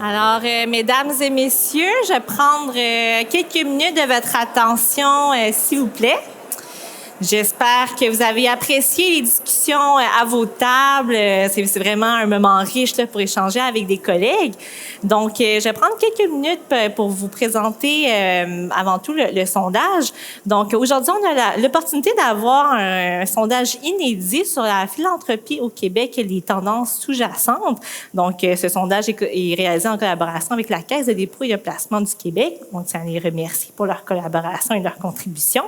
Alors, mesdames et messieurs, je vais prendre quelques minutes de votre attention, s'il vous plaît. J'espère que vous avez apprécié les discussions à vos tables. C'est vraiment un moment riche là, pour échanger avec des collègues. Donc, je vais prendre quelques minutes pour vous présenter avant tout le sondage. Donc, aujourd'hui, on a l'opportunité d'avoir un sondage inédit sur la philanthropie au Québec et les tendances sous-jacentes. Donc, ce sondage est réalisé en collaboration avec la Caisse de dépôt et de placement du Québec. On tient à les remercier pour leur collaboration et leur contribution.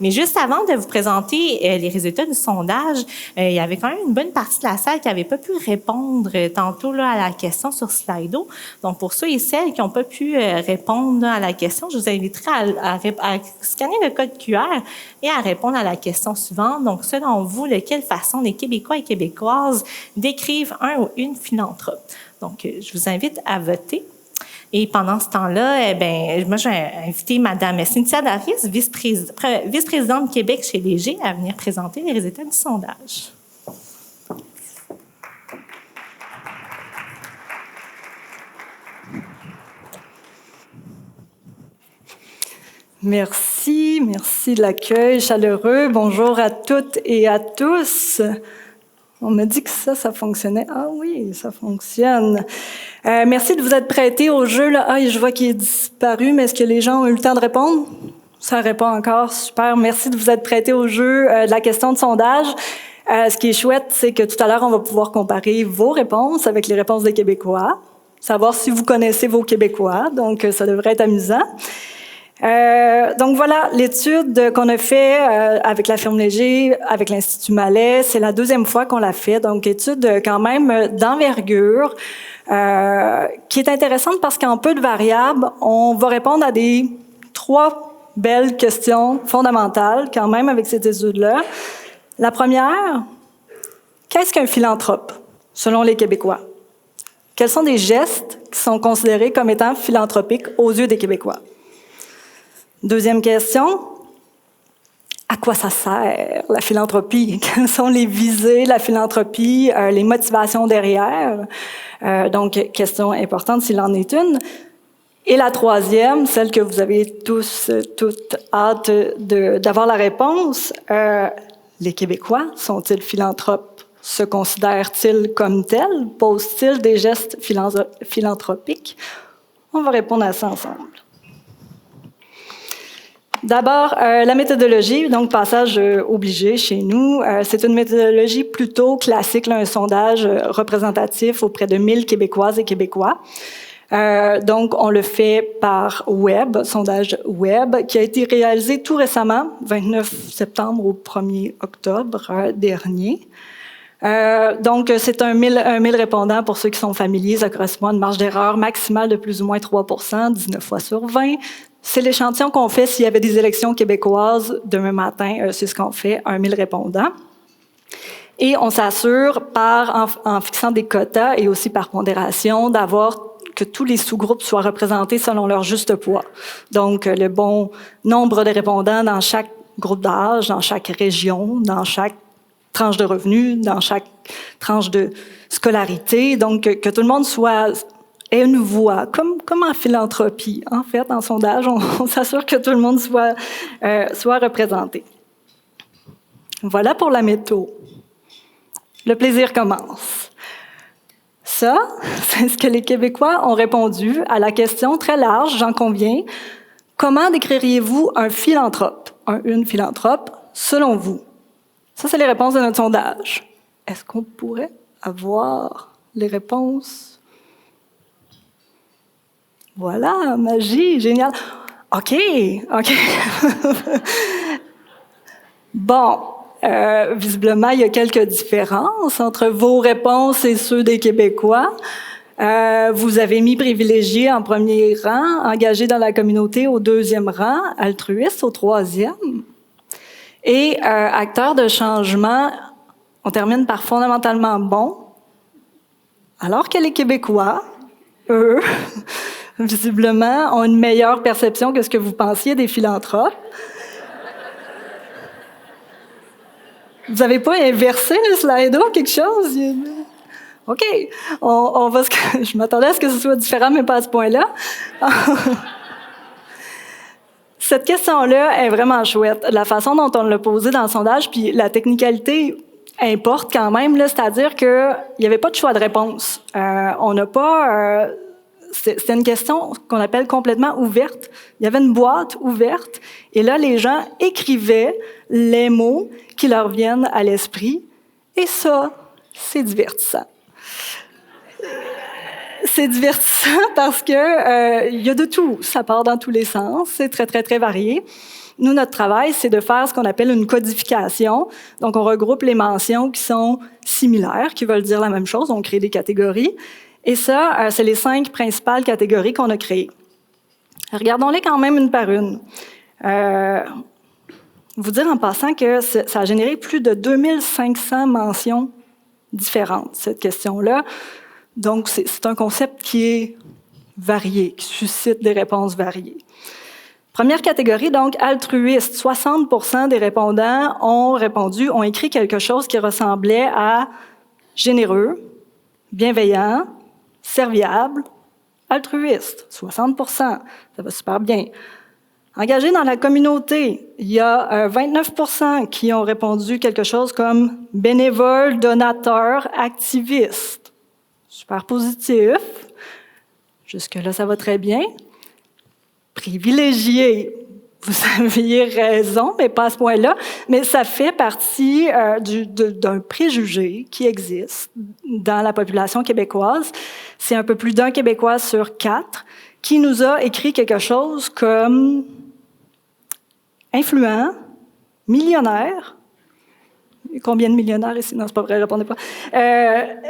Mais juste avant de vous présenter les résultats du sondage, il y avait quand même une bonne partie de la salle qui n'avait pas pu répondre tantôt là, à la question sur Slido. Donc, pour ceux et celles qui n'ont pas pu répondre là, à la question, je vous inviterai à scanner le code QR et à répondre à la question suivante. Donc, selon vous, de quelle façon les Québécois et Québécoises décrivent un ou une philanthrope? Donc, je vous invite à voter. Et pendant ce temps-là, moi, je vais inviter Mme Cynthia Davis, vice-présidente de Québec chez Léger, à venir présenter les résultats du sondage. Merci de l'accueil chaleureux. Bonjour à toutes et à tous. On m'a dit que ça fonctionnait. Ah oui, ça fonctionne. Merci de vous être prêtés au jeu. Là. Ah, je vois qu'il est disparu, mais est-ce que les gens ont eu le temps de répondre? Ça répond encore. Super. Merci de vous être prêtés au jeu de la question de sondage. Ce qui est chouette, c'est que tout à l'heure, on va pouvoir comparer vos réponses avec les réponses des Québécois, savoir si vous connaissez vos Québécois. Donc, ça devrait être amusant. Donc voilà, l'étude qu'on a fait avec la firme Léger, avec l'Institut Mallet, c'est la deuxième fois qu'on l'a fait. Donc, étude quand même d'envergure, qui est intéressante parce qu'en peu de variables, on va répondre à trois belles questions fondamentales quand même avec cette étude-là. La première, qu'est-ce qu'un philanthrope, selon les Québécois? Quels sont des gestes qui sont considérés comme étant philanthropiques aux yeux des Québécois? Deuxième question, à quoi ça sert la philanthropie? Quelles sont les visées de la philanthropie, les motivations derrière? Donc, question importante s'il en est une. Et la troisième, celle que vous avez toutes hâte d'avoir la réponse, les Québécois sont-ils philanthropes? Se considèrent-ils comme tels? Posent-ils des gestes philanthropiques? On va répondre à ça ensemble. D'abord, la méthodologie, donc passage obligé chez nous. C'est une méthodologie plutôt classique, là, un sondage représentatif auprès de 1000 Québécoises et Québécois. Donc, on le fait par web, sondage web, qui a été réalisé tout récemment, 29 septembre au 1er octobre dernier. Donc, c'est un 1000 répondants pour ceux qui sont familiers. Ça correspond à une marge d'erreur maximale de plus ou moins 3 %, 19 fois sur 20. C'est l'échantillon qu'on fait s'il y avait des élections québécoises demain matin. C'est ce qu'on fait, 1000 répondants. Et on s'assure, en fixant des quotas et aussi par pondération, d'avoir que tous les sous-groupes soient représentés selon leur juste poids. Donc, le bon nombre de répondants dans chaque groupe d'âge, dans chaque région, dans chaque tranche de revenus, dans chaque tranche de scolarité. Donc, que tout le monde ait une voix, comme en philanthropie, en fait, en sondage, on s'assure que tout le monde soit représenté. Voilà pour la méthode. Le plaisir commence. Ça, c'est ce que les Québécois ont répondu à la question très large, j'en conviens. Comment décririez-vous un philanthrope, une philanthrope, selon vous? Ça, c'est les réponses de notre sondage. Est-ce qu'on pourrait avoir les réponses? Voilà, magie, génial. OK. Bon, visiblement, il y a quelques différences entre vos réponses et ceux des Québécois. Vous avez mis privilégié en premier rang, engagé dans la communauté au deuxième rang, altruiste au troisième. Et acteur de changement, on termine par fondamentalement bon, alors que les Québécois, eux, visiblement, ont une meilleure perception que ce que vous pensiez des philanthropes. Vous n'avez pas inversé le Slido, quelque chose? OK, on va je m'attendais à ce que ce soit différent, mais pas à ce point-là. Cette question-là est vraiment chouette. La façon dont on l'a posée dans le sondage, puis la technicalité importe quand même, là, c'est-à-dire qu'il n'y avait pas de choix de réponse. On n'a pas... c'était une question qu'on appelle complètement ouverte. Il y avait une boîte ouverte, et là, les gens écrivaient les mots qui leur viennent à l'esprit, et ça, c'est divertissant. C'est divertissant parce que il y a de tout. Ça part dans tous les sens. C'est très, très, très varié. Nous, notre travail, c'est de faire ce qu'on appelle une codification. Donc, on regroupe les mentions qui sont similaires, qui veulent dire la même chose. On crée des catégories. Et ça, c'est les 5 principales catégories qu'on a créées. Regardons-les quand même une par une. Vous dire en passant que ça a généré plus de 2500 mentions différentes, cette question-là. Donc, c'est un concept qui est varié, qui suscite des réponses variées. Première catégorie, donc, altruiste. 60% des répondants ont écrit quelque chose qui ressemblait à généreux, bienveillant, serviable, altruiste. 60%. Ça va super bien. Engagé dans la communauté, il y a 29% qui ont répondu quelque chose comme bénévole, donateur, activiste. Super positif. Jusque-là, ça va très bien. Privilégié. Vous aviez raison, mais pas à ce point-là. Mais ça fait partie d'un préjugé qui existe dans la population québécoise. C'est un peu plus d'un Québécois sur 4 qui nous a écrit quelque chose comme influent, millionnaire. Combien de millionnaires ici? Non, c'est pas vrai, répondez pas.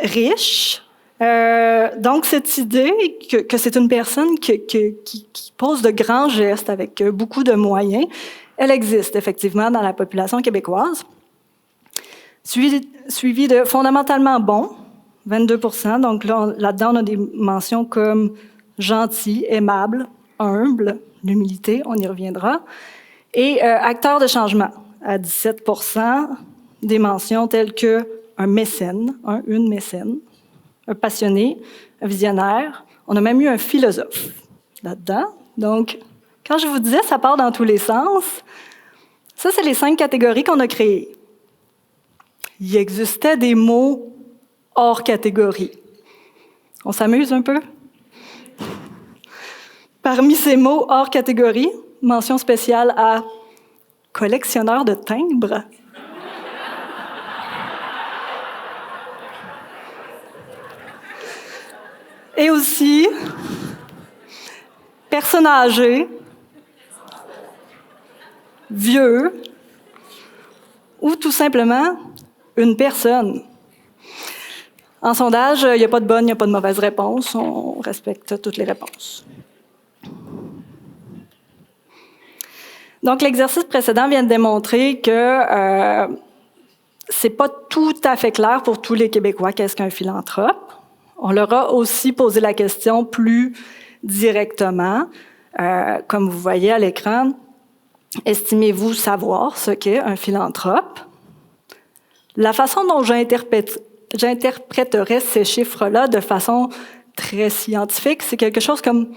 Riche. Donc, cette idée que c'est une personne qui pose de grands gestes avec beaucoup de moyens, elle existe effectivement dans la population québécoise. Suivi de fondamentalement bon, 22%. Donc là-dedans, on a des mentions comme gentil, aimable, humble, l'humilité, on y reviendra. Et acteur de changement, à 17%, des mentions telles que un mécène, une mécène, un passionné, un visionnaire. On a même eu un philosophe là-dedans. Donc, quand je vous disais, ça part dans tous les sens. Ça, c'est les 5 catégories qu'on a créées. Il existait des mots hors catégorie. On s'amuse un peu? Parmi ces mots hors catégorie, mention spéciale à collectionneur de timbres. Et aussi, personne âgée, vieux, ou tout simplement une personne. En sondage, il n'y a pas de bonne, il n'y a pas de mauvaise réponse. On respecte toutes les réponses. Donc, l'exercice précédent vient de démontrer que c'est pas tout à fait clair pour tous les Québécois qu'est-ce qu'un philanthrope. On leur a aussi posé la question plus directement. Comme vous voyez à l'écran, estimez-vous savoir ce qu'est un philanthrope? La façon dont j'interpréterais ces chiffres-là de façon très scientifique, c'est quelque chose comme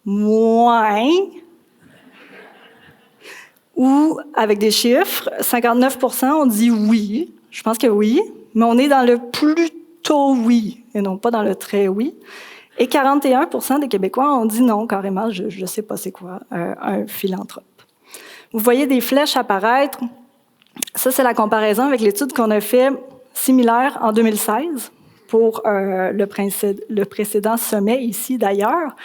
moins, ou avec des chiffres, 59% on dit oui, je pense que oui, mais on est dans le plutôt oui et non pas dans le très oui. Et 41% des Québécois ont dit non, carrément, je ne sais pas c'est quoi un philanthrope. Vous voyez des flèches apparaître. Ça, c'est la comparaison avec l'étude qu'on a fait similaire en 2016 pour le précédent sommet ici d'ailleurs.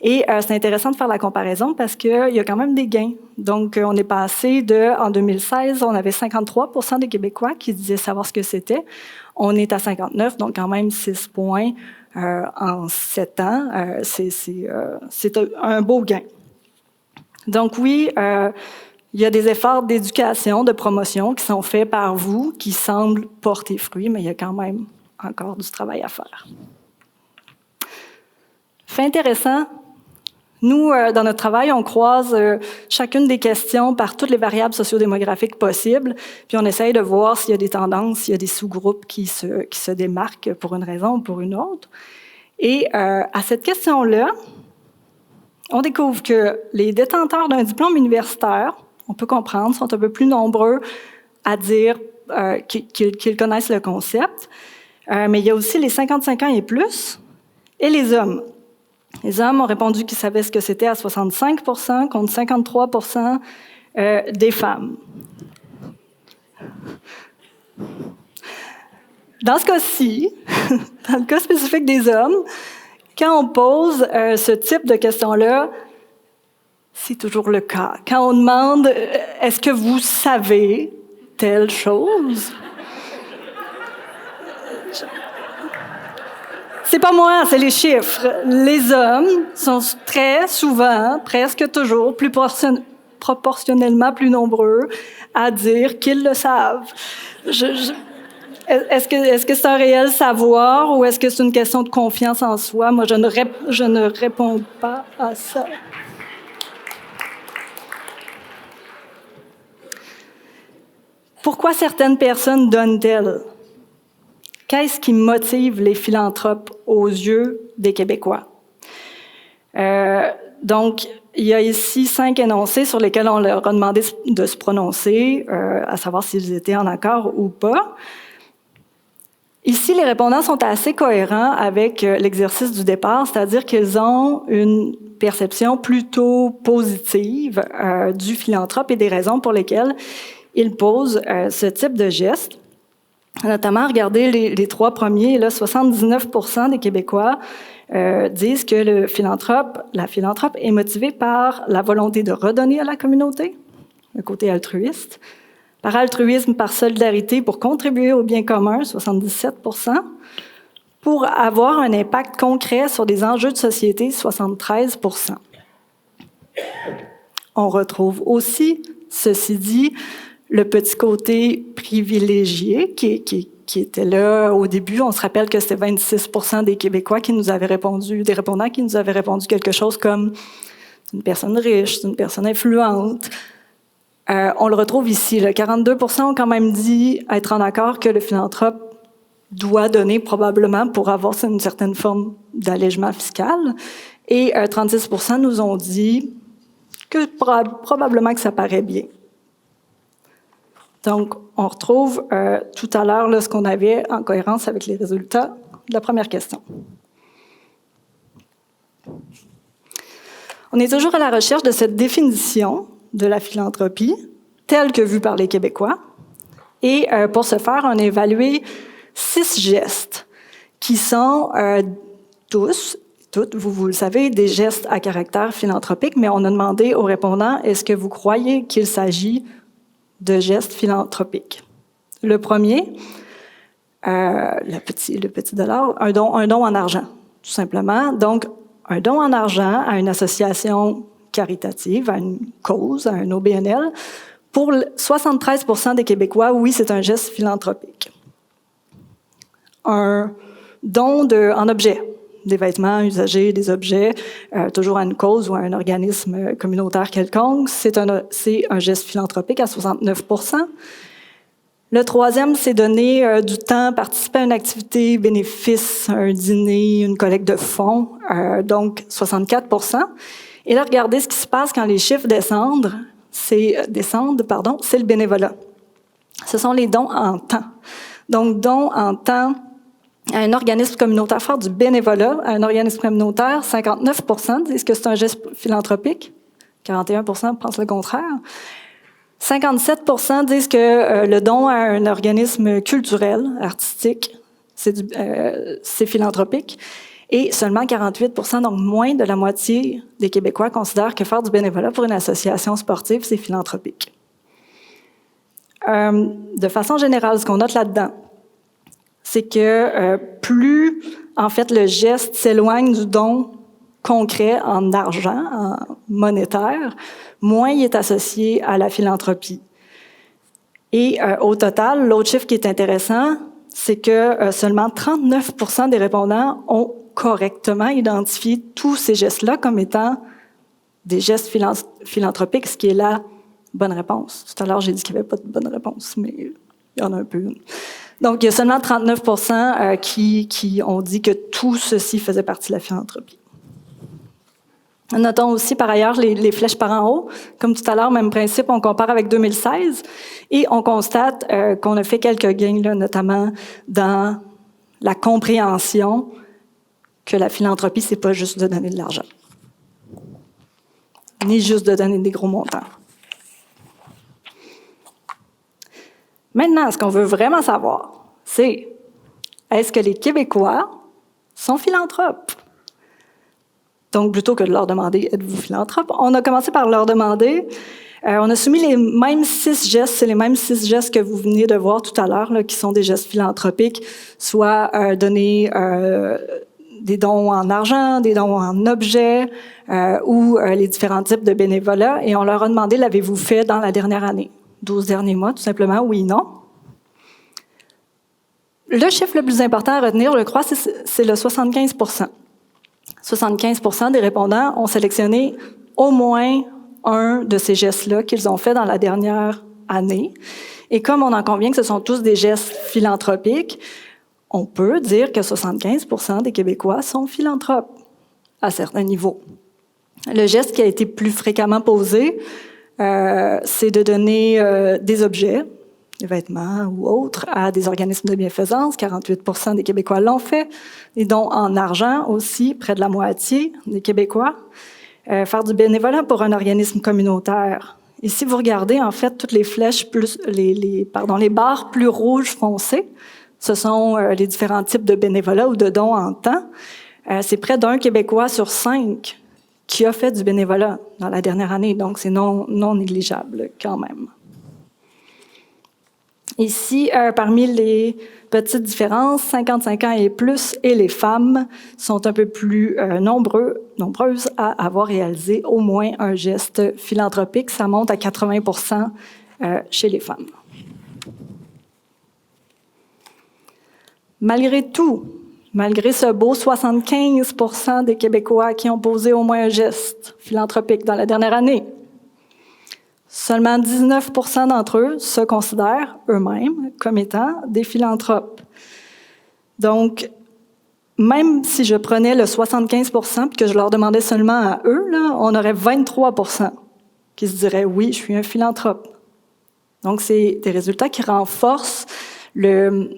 Et c'est intéressant de faire la comparaison parce qu'il y a quand même des gains. Donc, on est passé en 2016, on avait 53% des Québécois qui disaient savoir ce que c'était. On est à 59, donc quand même 6 points en 7 ans. C'est un beau gain. Donc oui, il y a des efforts d'éducation, de promotion qui sont faits par vous, qui semblent porter fruit, mais il y a quand même encore du travail à faire. Fait intéressant, Nous, dans notre travail, on croise chacune des questions par toutes les variables sociodémographiques possibles, puis on essaye de voir s'il y a des tendances, s'il y a des sous-groupes qui se démarquent pour une raison ou pour une autre. Et à cette question-là, on découvre que les détenteurs d'un diplôme universitaire, on peut comprendre, sont un peu plus nombreux à dire qu'ils connaissent le concept, mais il y a aussi les 55 ans et plus, et les hommes. Les hommes ont répondu qu'ils savaient ce que c'était à 65 % contre 53 % des femmes. Dans ce cas-ci, dans le cas spécifique des hommes, quand on pose ce type de questions-là, c'est toujours le cas. Quand on demande « Est-ce que vous savez telle chose? » C'est pas moi, c'est les chiffres. Les hommes sont très souvent, presque toujours, plus proportionnellement plus nombreux à dire qu'ils le savent. Est-ce que c'est un réel savoir ou est-ce que c'est une question de confiance en soi? Moi, je ne réponds pas à ça. Pourquoi certaines personnes donnent-elles? Qu'est-ce qui motive les philanthropes aux yeux des Québécois? Donc, il y a ici 5 énoncés sur lesquels on leur a demandé de se prononcer, à savoir s'ils étaient en accord ou pas. Ici, les répondants sont assez cohérents avec l'exercice du départ, c'est-à-dire qu'ils ont une perception plutôt positive du philanthrope et des raisons pour lesquelles ils posent ce type de geste. Notamment, regardez les 3 premiers, là, 79 % des Québécois disent que la philanthrope est motivée par la volonté de redonner à la communauté, le côté altruiste, par altruisme, par solidarité, pour contribuer au bien commun, 77 %, pour avoir un impact concret sur des enjeux de société, 73 %. On retrouve aussi, ceci dit, le petit côté privilégié qui était là au début. On se rappelle que c'était 26 % des Québécois qui nous avaient répondu, des répondants qui nous avaient répondu quelque chose comme « c'est une personne riche, c'est une personne influente ». On le retrouve ici. 42 % ont quand même dit être en accord que le philanthrope doit donner probablement pour avoir une certaine forme d'allègement fiscal. Et 36 % nous ont dit que probablement que ça paraît bien. Donc, on retrouve tout à l'heure là, ce qu'on avait en cohérence avec les résultats de la première question. On est toujours à la recherche de cette définition de la philanthropie, telle que vue par les Québécois. Et pour ce faire, on a évalué 6 gestes qui sont toutes, vous le savez, des gestes à caractère philanthropique, mais on a demandé aux répondants, est-ce que vous croyez qu'il s'agit de gestes philanthropiques? Le premier, le petit dollar, un don en argent, tout simplement. Donc, un don en argent à une association caritative, à une cause, à un OBNL. Pour 73 % des Québécois, oui, c'est un geste philanthropique. Un don en objet, des vêtements usagés, des objets, toujours à une cause ou à un organisme communautaire quelconque, c'est un geste philanthropique à 69 %. Le troisième, c'est donner du temps, participer à une activité bénéfice, un dîner, une collecte de fonds, donc 64 %. Et là, regardez ce qui se passe quand les chiffres descendent, c'est le bénévolat. Ce sont les dons en temps. Donc, dons en temps à un organisme communautaire, faire du bénévolat à un organisme communautaire, 59 % disent que c'est un geste philanthropique, 41 % pensent le contraire. 57 % disent que le don à un organisme culturel, artistique, c'est philanthropique. Et seulement 48 %, donc moins de la moitié des Québécois, considèrent que faire du bénévolat pour une association sportive, c'est philanthropique. De façon générale, ce qu'on note là-dedans, c'est que plus, en fait, le geste s'éloigne du don concret en argent, en monétaire, moins il est associé à la philanthropie. Et au total, l'autre chiffre qui est intéressant, c'est que seulement 39 % des répondants ont correctement identifié tous ces gestes-là comme étant des gestes philanthropiques, ce qui est la bonne réponse. Tout à l'heure, j'ai dit qu'il n'y avait pas de bonne réponse, mais il y en a un peu une. Donc, il y a seulement 39 % qui ont dit que tout ceci faisait partie de la philanthropie. Notons aussi, par ailleurs, les flèches par en haut. Comme tout à l'heure, même principe, on compare avec 2016 et on constate qu'on a fait quelques gains, là, notamment dans la compréhension que la philanthropie, c'est pas juste de donner de l'argent, ni juste de donner des gros montants. Maintenant, ce qu'on veut vraiment savoir, c'est est-ce que les Québécois sont philanthropes? Donc, plutôt que de leur demander « Êtes-vous philanthrope? », on a commencé par leur demander, on a soumis les mêmes 6 gestes, c'est les mêmes 6 gestes que vous venez de voir tout à l'heure, là, qui sont des gestes philanthropiques, soit donner des dons en argent, des dons en objets, ou les différents types de bénévolat, et on leur a demandé « L'avez-vous fait dans la dernière année? » 12 derniers mois, tout simplement, oui, non. Le chiffre le plus important à retenir, je crois, c'est le 75 %. 75 % des répondants ont sélectionné au moins un de ces gestes-là qu'ils ont fait dans la dernière année. Et comme on en convient que ce sont tous des gestes philanthropiques, on peut dire que 75 % des Québécois sont philanthropes à certains niveaux. Le geste qui a été plus fréquemment posé, c'est de donner des objets, des vêtements ou autres, à des organismes de bienfaisance. 48 % des Québécois l'ont fait. Des dons en argent aussi, près de la moitié des Québécois. Faire du bénévolat pour un organisme communautaire. Et si vous regardez, en fait, toutes les flèches, les barres plus rouges foncées, ce sont les différents types de bénévolat ou de dons en temps. C'est près d'1 Québécois sur 5 qui a fait du bénévolat dans la dernière année. Donc, c'est non négligeable quand même. Ici, parmi les petites différences, 55 ans et plus et les femmes sont un peu plus nombreuses à avoir réalisé au moins un geste philanthropique. Ça monte à 80 % chez les femmes. Malgré tout, malgré ce beau 75 % des Québécois qui ont posé au moins un geste philanthropique dans la dernière année, seulement 19 % d'entre eux se considèrent eux-mêmes comme étant des philanthropes. Donc, même si je prenais le 75 % et que je leur demandais seulement à eux, là, on aurait 23 % qui se diraient « oui, je suis un philanthrope ». Donc, c'est des résultats qui renforcent le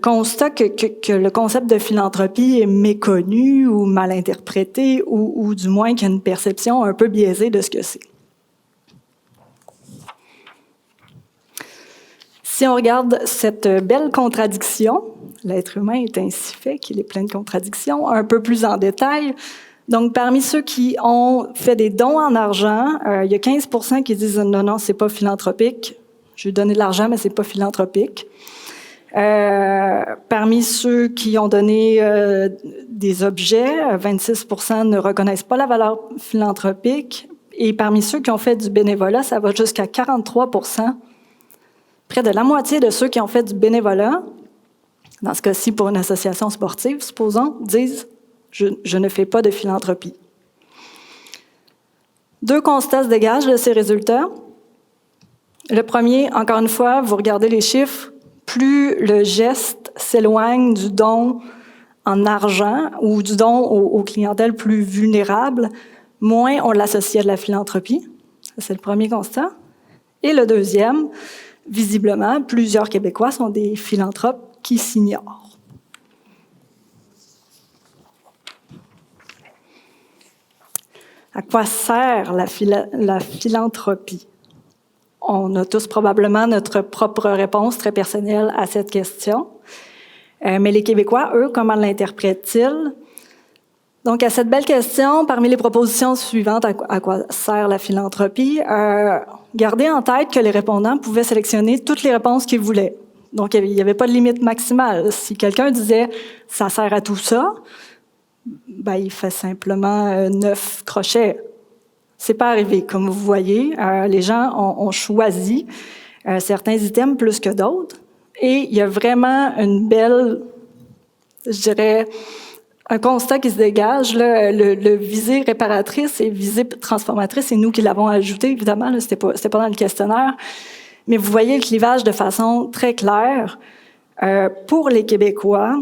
constat que le concept de philanthropie est méconnu ou mal interprété ou du moins qu'il y a une perception un peu biaisée de ce que c'est. Si on regarde cette belle contradiction, l'être humain est ainsi fait qu'il est plein de contradictions, un peu plus en détail. Donc, parmi ceux qui ont fait des dons en argent, il y a 15 % qui disent « non, c'est pas philanthropique. Je vais donner de l'argent, mais c'est pas philanthropique. » Parmi ceux qui ont donné des objets, 26 % ne reconnaissent pas la valeur philanthropique. Et parmi ceux qui ont fait du bénévolat, ça va jusqu'à 43 %. Près de la moitié de ceux qui ont fait du bénévolat, dans ce cas-ci pour une association sportive, supposons, disent « je ne fais pas de philanthropie ». 2 constats se dégagent de ces résultats. Le premier, encore une fois, vous regardez les chiffres, plus le geste s'éloigne du don en argent ou du don aux clientèles plus vulnérables, moins on l'associe à de la philanthropie. Ça, c'est le premier constat. Et le deuxième, visiblement, plusieurs Québécois sont des philanthropes qui s'ignorent. À quoi sert la philanthropie? On a tous probablement notre propre réponse très personnelle à cette question. Mais les Québécois, eux, comment l'interprètent-ils? Donc, à cette belle question, parmi les propositions suivantes, à quoi sert la philanthropie? Gardez en tête que les répondants pouvaient sélectionner toutes les réponses qu'ils voulaient. Donc, il n'y avait pas de limite maximale. Si quelqu'un disait « ça sert à tout ça », ben, il fait simplement 9 crochets. C'est pas arrivé. Comme vous voyez, les gens ont choisi certains items plus que d'autres. Et il y a vraiment une belle, je dirais, un constat qui se dégage, là, le visée réparatrice et visée transformatrice, c'est nous qui l'avons ajouté, évidemment, là, c'était pas dans le questionnaire, mais vous voyez le clivage de façon très claire. Pour les Québécois,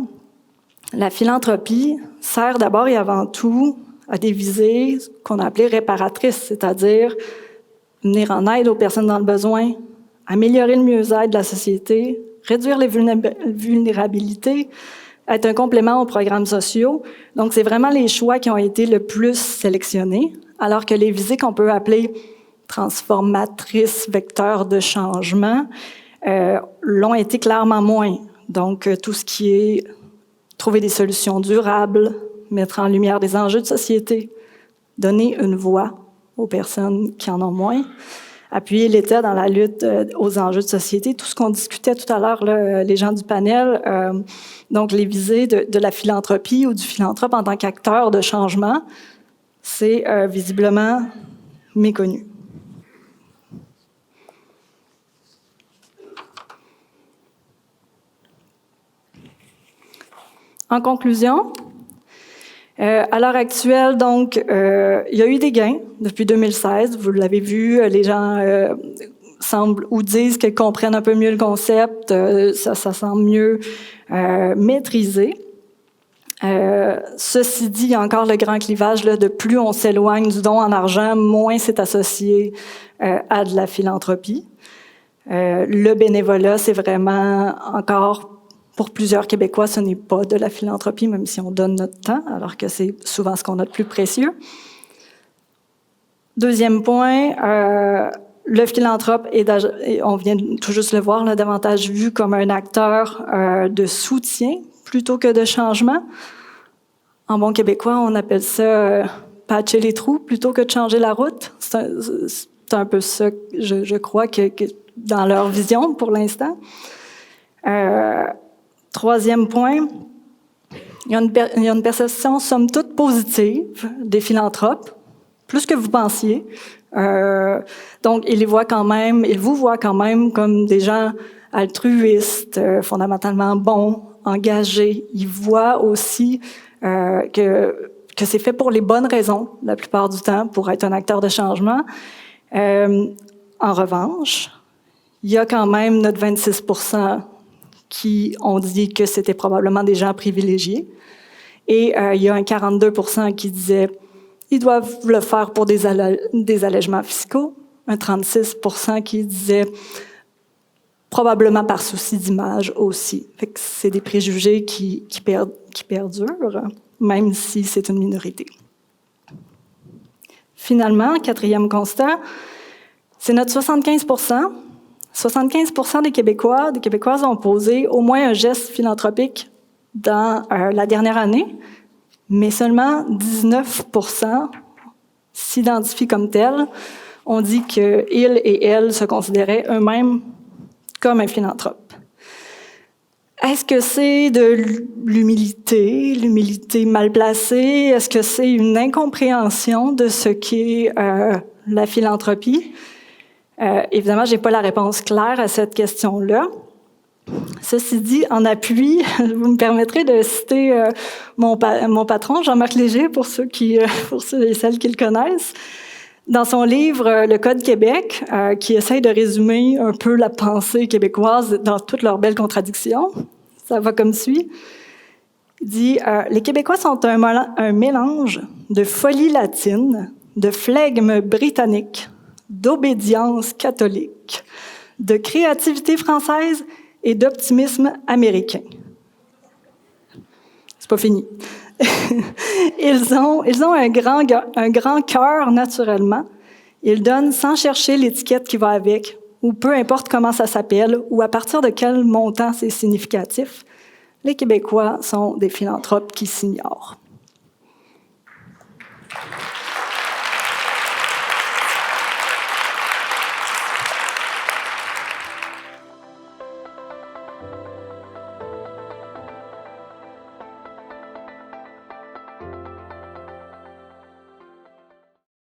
la philanthropie sert d'abord et avant tout à des visées qu'on a appelées réparatrices, c'est-à-dire venir en aide aux personnes dans le besoin, améliorer le mieux-être de la société, réduire les vulnérabilités, être un complément aux programmes sociaux. Donc, c'est vraiment les choix qui ont été le plus sélectionnés, alors que les visées qu'on peut appeler transformatrices, vecteurs de changement, l'ont été clairement moins. Donc, tout ce qui est trouver des solutions durables, mettre en lumière des enjeux de société, donner une voix aux personnes qui en ont moins, appuyer l'État dans la lutte aux enjeux de société, tout ce qu'on discutait tout à l'heure, là, les gens du panel, donc les visées de la philanthropie ou du philanthrope en tant qu'acteur de changement, c'est visiblement méconnu. En conclusion, à l'heure actuelle, donc, il y a eu des gains depuis 2016. Vous l'avez vu, les gens semblent ou disent qu'ils comprennent un peu mieux le concept. Ça semble mieux maîtrisé. Ceci dit, il y a encore le grand clivage là, de plus on s'éloigne du don en argent, moins c'est associé à de la philanthropie. Le bénévolat, c'est vraiment encore... Pour plusieurs Québécois, ce n'est pas de la philanthropie, même si on donne notre temps, alors que c'est souvent ce qu'on a de plus précieux. Deuxième point, le philanthrope est, on vient tout juste le voir, là, davantage vu comme un acteur de soutien plutôt que de changement. En bon québécois, on appelle ça patcher les trous plutôt que de changer la route. C'est un peu ça, je crois, que dans leur vision pour l'instant. Troisième point, il y a une perception somme toute positive des philanthropes, plus que vous pensiez. Donc, ils vous voient quand même comme des gens altruistes, fondamentalement bons, engagés. Ils voient aussi que c'est fait pour les bonnes raisons, la plupart du temps, pour être un acteur de changement. En revanche, il y a quand même notre 26% qui ont dit que c'était probablement des gens privilégiés. Et il y a un 42% qui disait ils doivent le faire pour des allègements fiscaux. Un 36% qui disait probablement par souci d'image aussi. Fait que c'est des préjugés qui perdurent, même si c'est une minorité. Finalement, quatrième constat, c'est notre 75%. 75% des Québécois, des Québécoises ont posé au moins un geste philanthropique dans la dernière année, mais seulement 19% s'identifient comme tels. On dit qu'ils et elles se considéraient eux-mêmes comme un philanthrope. Est-ce que c'est de l'humilité mal placée? Est-ce que c'est une incompréhension de ce qu'est la philanthropie? Évidemment, j'ai pas la réponse claire à cette question-là. Ceci dit, en appui, vous me permettrez de citer mon patron, Jean-Marc Léger, pour ceux et celles qui le connaissent. Dans son livre « Le Code Québec », qui essaye de résumer un peu la pensée québécoise dans toutes leurs belles contradictions, ça va comme suit. Il dit « Les Québécois sont un mélange de folie latine, de flegme britannique, d'obédience catholique, de créativité française et d'optimisme américain. » C'est pas fini. Ils ont un grand cœur naturellement. Ils donnent sans chercher l'étiquette qui va avec, ou peu importe comment ça s'appelle, ou à partir de quel montant c'est significatif. Les Québécois sont des philanthropes qui s'ignorent.